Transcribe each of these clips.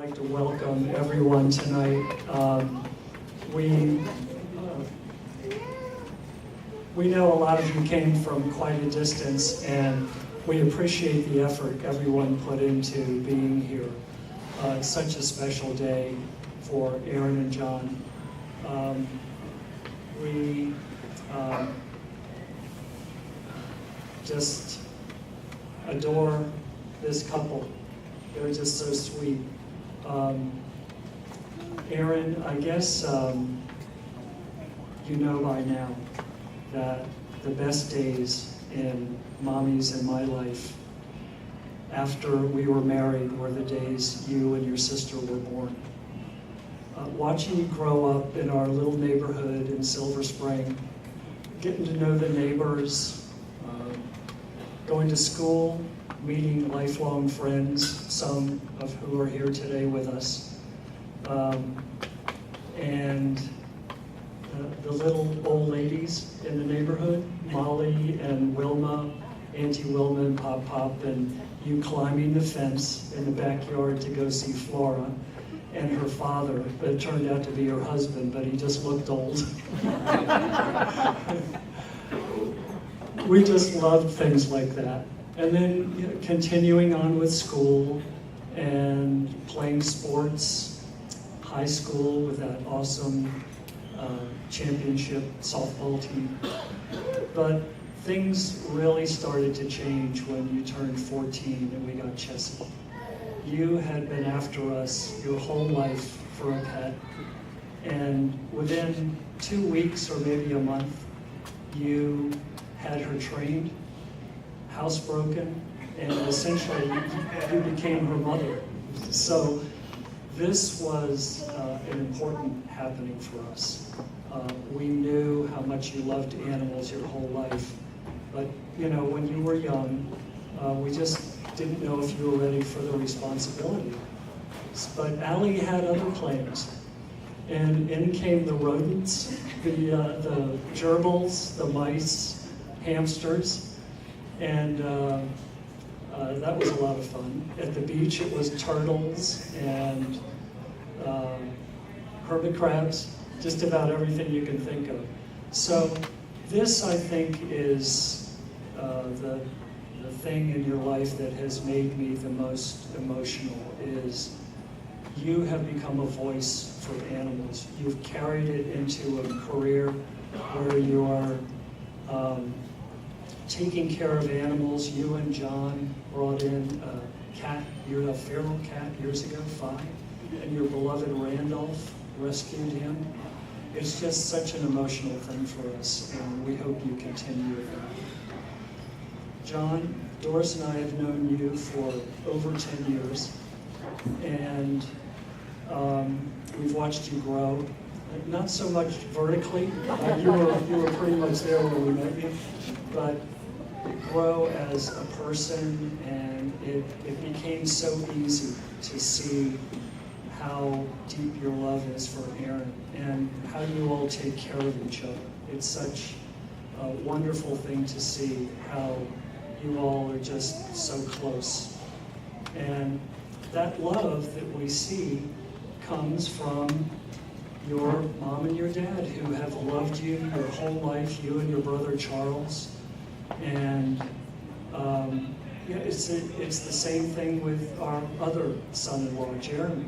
like to welcome everyone tonight. We know a lot of you came from quite a distance, and we appreciate the effort everyone put into being here. It's such a special day for Aaron and John. We just adore this couple. They're just so sweet. Aaron, I guess you know by now that the best days in Mommy's and my life after we were married were the days you and your sister were born. Watching you grow up in our little neighborhood in Silver Spring, getting to know the neighbors, going to school, meeting lifelong friends, some of who are here today with us, and the little old ladies in the neighborhood, Molly and Wilma, Auntie Wilma and Pop Pop, and you climbing the fence in the backyard to go see Flora, and her father, but it turned out to be her husband, but he just looked old. We just loved things like that. And then continuing on with school and playing sports, high school with that awesome championship softball team. But things really started to change when you turned 14 and we got Chessie. You had been after us your whole life for a pet, and within 2 weeks or maybe a month, you had her trained, housebroken, and essentially you became her mother. So this was an important happening for us. We knew how much you loved animals your whole life, but when you were young, we just didn't know if you were ready for the responsibility. But Allie had other plans, and in came the rodents, the gerbils, the mice, hamsters, and that was a lot of fun. At the beach, it was turtles and hermit crabs, just about everything you can think of. So this, I think, is the thing in your life that has made me the most emotional, is you have become a voice for animals. You've carried it into a career where you are taking care of animals. You and John brought in a cat, a feral cat years ago, 5, and your beloved Randolph rescued him. It's just such an emotional thing for us, and we hope you continue with that. John, Doris and I have known you for over 10 years, and we've watched you grow. Not so much vertically, you were pretty much there when we met you, but grow as a person, and it became so easy to see how deep your love is for Aaron and how you all take care of each other. It's such a wonderful thing to see how you all are just so close. And that love that we see comes from your mom and your dad, who have loved you your whole life, you and your brother Charles. And it's the same thing with our other son-in-law, Jeremy.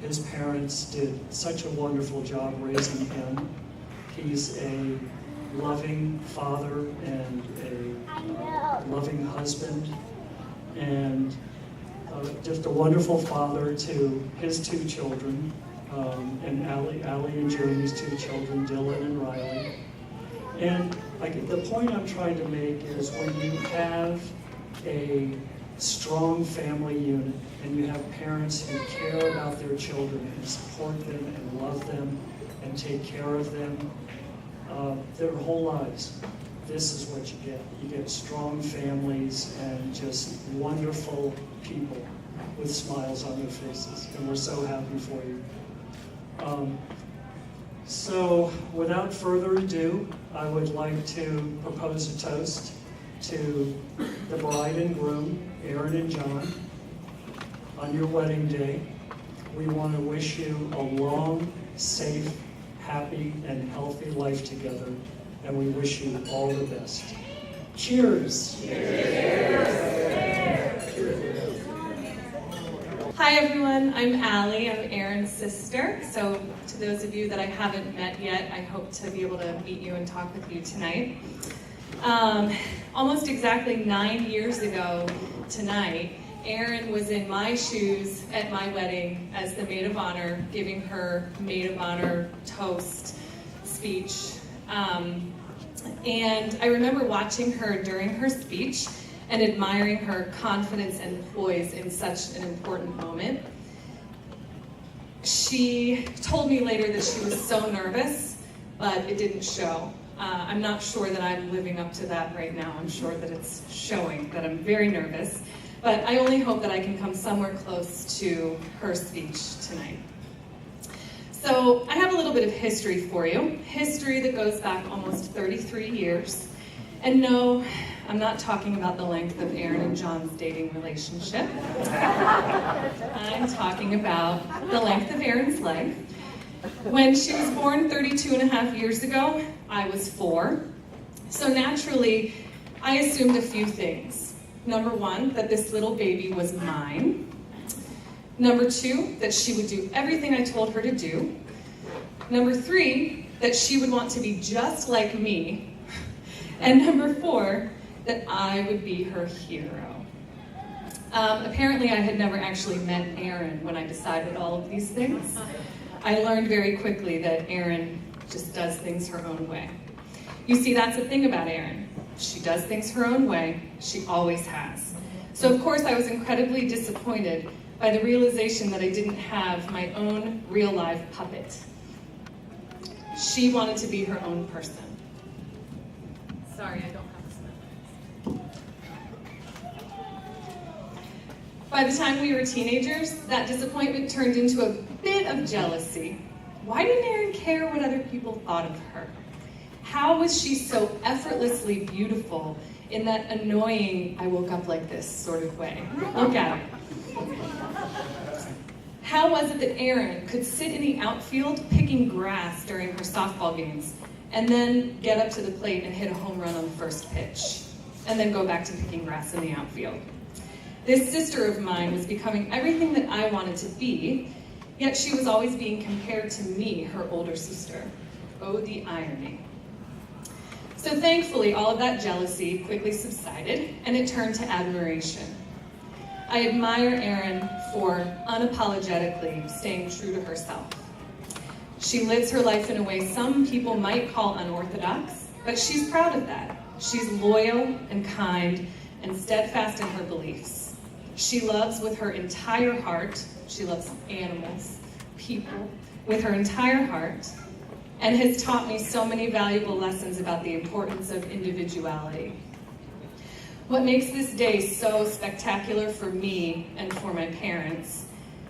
His parents did such a wonderful job raising him. He's a loving father and a loving husband, and just a wonderful father to his 2 children, and Allie and Jeremy's 2 children, Dylan and Riley. And the point I'm trying to make is when you have a strong family unit and you have parents who care about their children and support them and love them and take care of them their whole lives, this is what you get. You get strong families and just wonderful people with smiles on their faces, and we're so happy for you. So without further ado, I would like to propose a toast to the bride and groom, Aaron and John, on your wedding day. We want to wish you a long, safe, happy, and healthy life together, and we wish you all the best. Cheers! Hi everyone, I'm Allie. I'm Aaron's sister. So to those of you that I haven't met yet, I hope to be able to meet you and talk with you tonight. Almost exactly 9 years ago tonight, Aaron was in my shoes at my wedding as the maid of honor, giving her maid of honor toast speech. And I remember watching her during her speech and admiring her confidence and poise in such an important moment. She told me later that she was so nervous, but it didn't show. I'm not sure that I'm living up to that right now. I'm sure that it's showing that I'm very nervous, but I only hope that I can come somewhere close to her speech tonight. So I have a little bit of history for you, history that goes back almost 33 years. And no, I'm not talking about the length of Aaron and John's dating relationship. I'm talking about the length of Aaron's life. When she was born 32 and a half years ago, I was 4. So naturally, I assumed a few things. Number 1, that this little baby was mine. Number 2, that she would do everything I told her to do. Number 3, that she would want to be just like me. And number 4, that I would be her hero. Apparently I had never actually met Aaron when I decided all of these things. I learned very quickly that Aaron just does things her own way. You see, that's the thing about Aaron. She does things her own way. She always has. So of course I was incredibly disappointed by the realization that I didn't have my own real life puppet. She wanted to be her own person. Sorry, I don't have a smell. By the time we were teenagers, that disappointment turned into a bit of jealousy. Why didn't Aaron care what other people thought of her? How was she so effortlessly beautiful in that annoying, I woke up like this sort of way? Look at her. How was it that Aaron could sit in the outfield picking grass during her softball games and then get up to the plate and hit a home run on the first pitch, and then go back to picking grass in the outfield? This sister of mine was becoming everything that I wanted to be, yet she was always being compared to me, her older sister. Oh, the irony. So thankfully, all of that jealousy quickly subsided, and it turned to admiration. I admire Erin for unapologetically staying true to herself. She lives her life in a way some people might call unorthodox, but she's proud of that. She's loyal and kind and steadfast in her beliefs. She loves with her entire heart. She loves animals, people, with her entire heart, and has taught me so many valuable lessons about the importance of individuality. What makes this day so spectacular for me and for my parents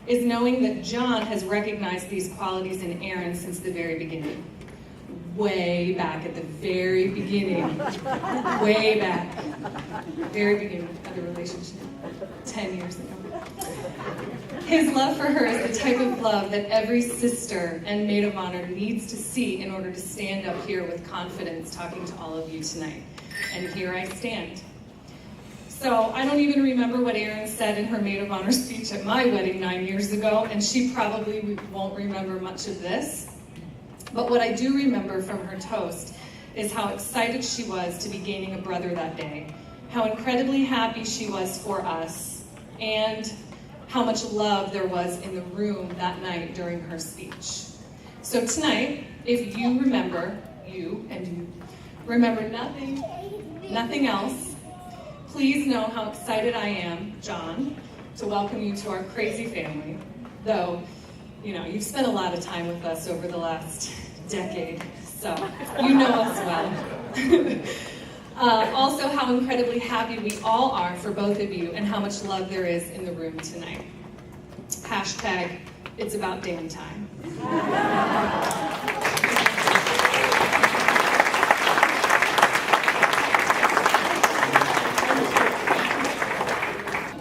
is knowing that John has recognized these qualities in Erin since the very beginning. Way back at the very beginning, way back, very beginning of the relationship, 10 years ago. His love for her is the type of love that every sister and maid of honor needs to see in order to stand up here with confidence talking to all of you tonight. And here I stand. So I don't even remember what Erin said in her maid of honor speech at my wedding 9 years ago, and she probably won't remember much of this. But what I do remember from her toast is how excited she was to be gaining a brother that day, how incredibly happy she was for us, and how much love there was in the room that night during her speech. So tonight, if you remember, you remember nothing else, please know how excited I am, John, to welcome you to our crazy family. Though, you know, you've spent a lot of time with us over the last decade, so you know us well. Also, how incredibly happy we all are for both of you and how much love there is in the room tonight. Hashtag, it's about damn time.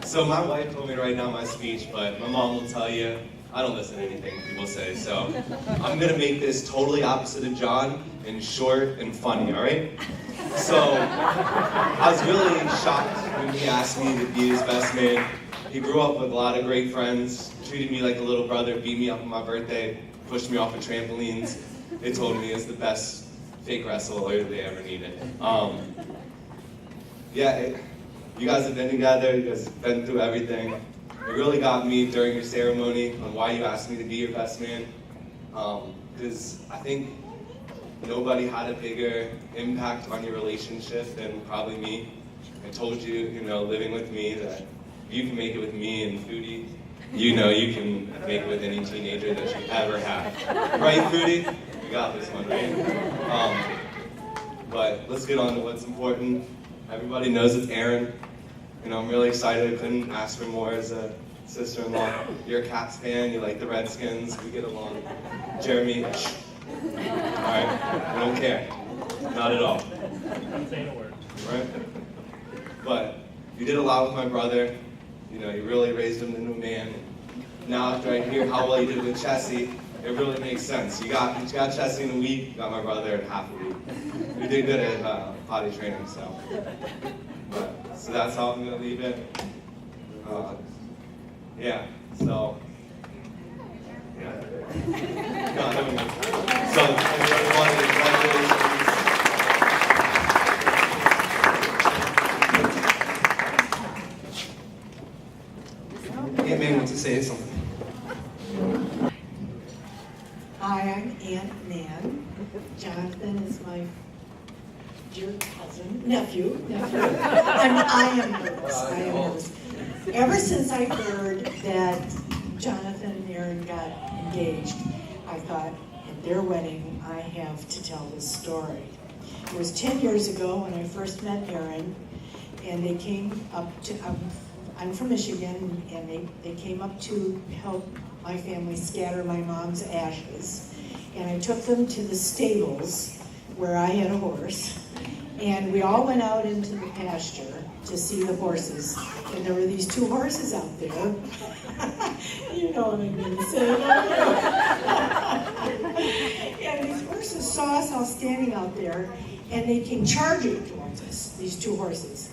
So my wife told me to write down my speech, but my mom will tell you, I don't listen to anything people say, so I'm gonna make this totally opposite of John and short and funny, all right? So I was really shocked when he asked me to be his best man. He grew up with a lot of great friends, treated me like a little brother, beat me up on my birthday, pushed me off of trampolines. They told me he was the best fake wrestler they ever needed. You guys have been together, you guys have been through everything. It really got me during your ceremony on why you asked me to be your best man. Because I think nobody had a bigger impact on your relationship than probably me. I told you, living with me, that if you can make it with me and Foodie, you can make it with any teenager that you ever had. Right, Foodie? You got this one, right? But let's get on to what's important. Everybody knows it's Aaron. I'm really excited. I couldn't ask for more as a sister-in-law. You're a Caps fan, you like the Redskins, we get along. Jeremy, shh. All right, I don't care. Not at all. I'm saying a word. Right? But you did a lot with my brother. You really raised him into a man. Now after I hear how well you did with Chessie, it really makes sense. You got Chessie in a week, you got my brother in half a week. You did good at potty training, so. So that's how I'm gonna leave it. So, yeah. No, so, everybody, congratulations. Aunt May wants to say something. Hi, I'm Aunt Nan. Jonathan is my dear nephew. I am nervous. Ever since I heard that Jonathan and Aaron got engaged, I thought, at their wedding, I have to tell this story. It was 10 years ago when I first met Aaron, and they came up to, I'm from Michigan, and they came up to help my family scatter my mom's ashes. And I took them to the stables where I had a horse, and we all went out into the pasture to see the horses. And there were these two horses out there. You know what I mean, and these horses saw us all standing out there, and they came charging towards us, these two horses.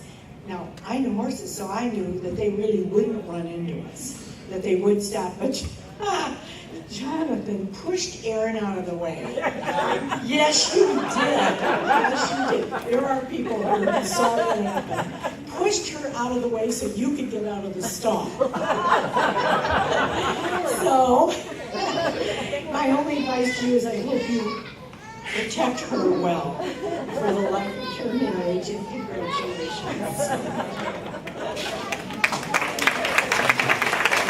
Now, I knew horses, so I knew that they really wouldn't run into us, that they would stop, but Jonathan pushed Aaron out of the way. Yes, you did. Yes, you did. There are people who saw that happen. Pushed her out of the way so you could get out of the stall. So, my only advice to you is I hope you protect her well for the life of your marriage, and congratulations.